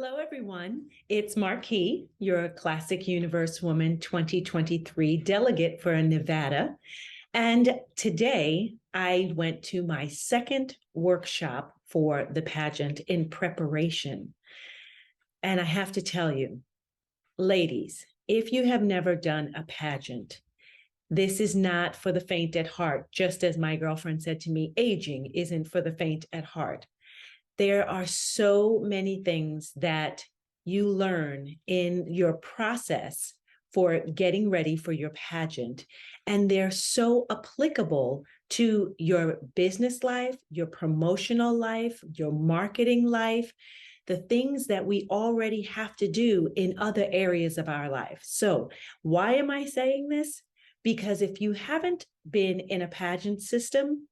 Hello, everyone. It's MarQue, your Classic Universe Woman 2023 delegate for Nevada. And today I went to my second workshop for the pageant in preparation. And I have to tell you, ladies, if you have never done a pageant, this is not for the faint at heart. Just as my girlfriend said to me, aging isn't for the faint at heart. There are so many things that you learn in your process for getting ready for your pageant, and they're so applicable to your business life, your promotional life, your marketing life, the things that we already have to do in other areas of our life. So why am I saying this? Because if you haven't been in a pageant system,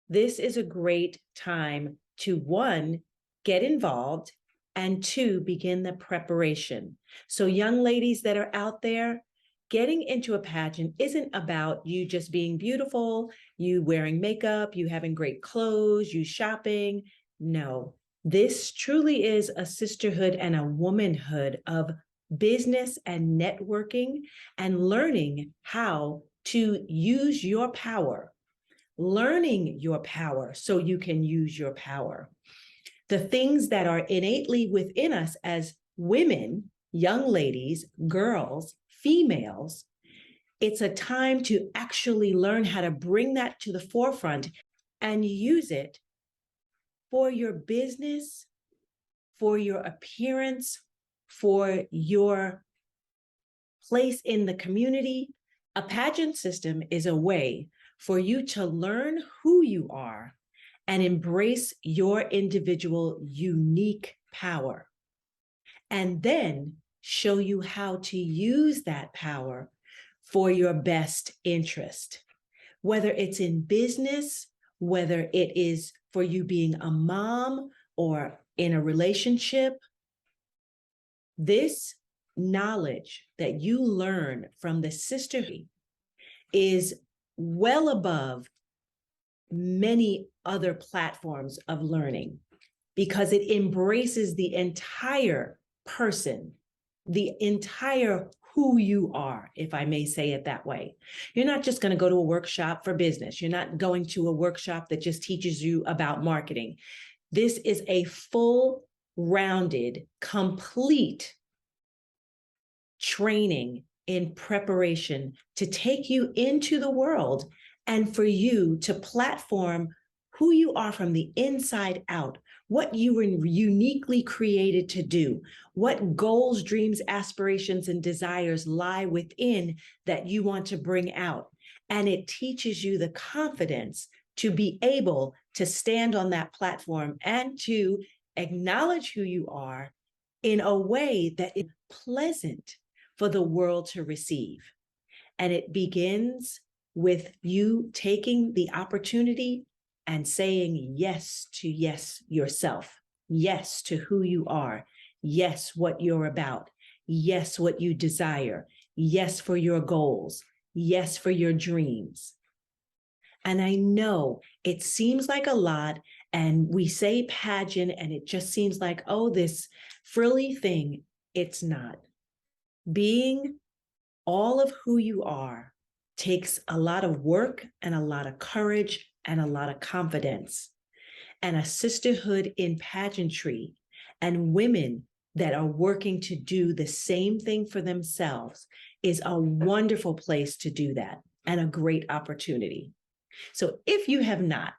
this is a great time to, one, get involved, and two, begin the preparation. So young ladies that are out there, getting into a pageant isn't about you just being beautiful, you wearing makeup, you having great clothes, you shopping. No, this truly is a sisterhood and a womanhood of business and networking and learning how to use your power, learning your power so you can use your power. The things that are innately within us as women, young ladies, girls, females, it's a time to actually learn how to bring that to the forefront and use it for your business, for your appearance, for your place in the community. A pageant system is a way for you to learn who you are and embrace your individual unique power, and then show you how to use that power for your best interest, whether it's in business, whether it is for you being a mom or in a relationship. This knowledge that you learn from the sisterhood is well above many other platforms of learning, because it embraces the entire person, the entire who you are, if I may say it that way. You're not just going to go to a workshop for business. You're not going to a workshop that just teaches you about marketing. This is a full, rounded, complete training in preparation to take you into the world and for you to platform who you are from the inside out, what you were uniquely created to do, what goals, dreams, aspirations, and desires lie within that you want to bring out. And it teaches you the confidence to be able to stand on that platform and to acknowledge who you are in a way that is pleasant for the world to receive. And it begins with you taking the opportunity and saying yes to yes yourself, yes to who you are, yes what you're about, yes what you desire, yes for your goals, yes for your dreams. And I know it seems like a lot, and we say pageant and it just seems like, oh, this frilly thing. It's not. Being all of who you are takes a lot of work and a lot of courage and a lot of confidence. And a sisterhood in pageantry and women that are working to do the same thing for themselves is a wonderful place to do that and a great opportunity. So if you have not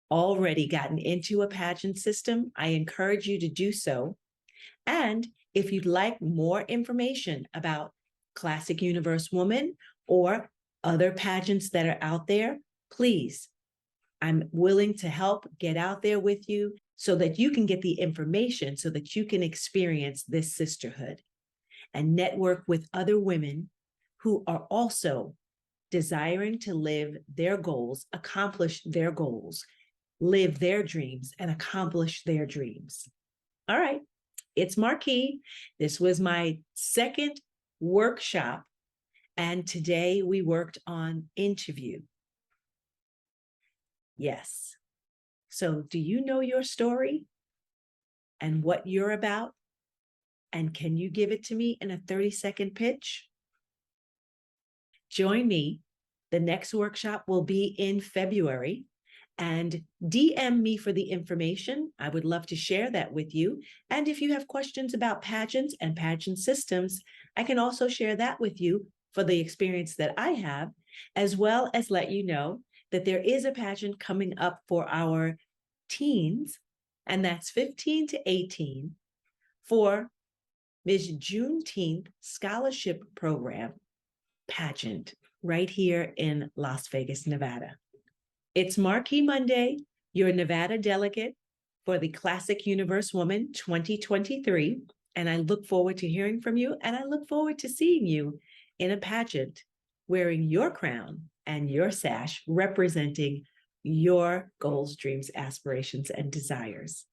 already gotten into a pageant system, I encourage you to do so. And if you'd like more information about Classic Universe Woman or other pageants that are out there, please, I'm willing to help get out there with you so that you can get the information so that you can experience this sisterhood and network with other women who are also desiring to live their goals, accomplish their goals, live their dreams, and accomplish their dreams. All right, it's MarQue. This was my second workshop, and today we worked on interview. Yes. So do you know your story and what you're about? And can you give it to me in a 30-second pitch? Join me. The next workshop will be in February. And DM me for the information. I would love to share that with you. And if you have questions about pageants and pageant systems, I can also share that with you for the experience that I have, as well as let you know that there is a pageant coming up for our teens, and that's 15 to 18 for Ms. Juneteenth Scholarship Program pageant right here in Las Vegas, Nevada. It's MarQue Munday, your Nevada delegate for the Classic Universe Woman 2023. And I look forward to hearing from you, and I look forward to seeing you in a pageant wearing your crown and your sash representing your goals, dreams, aspirations, and desires.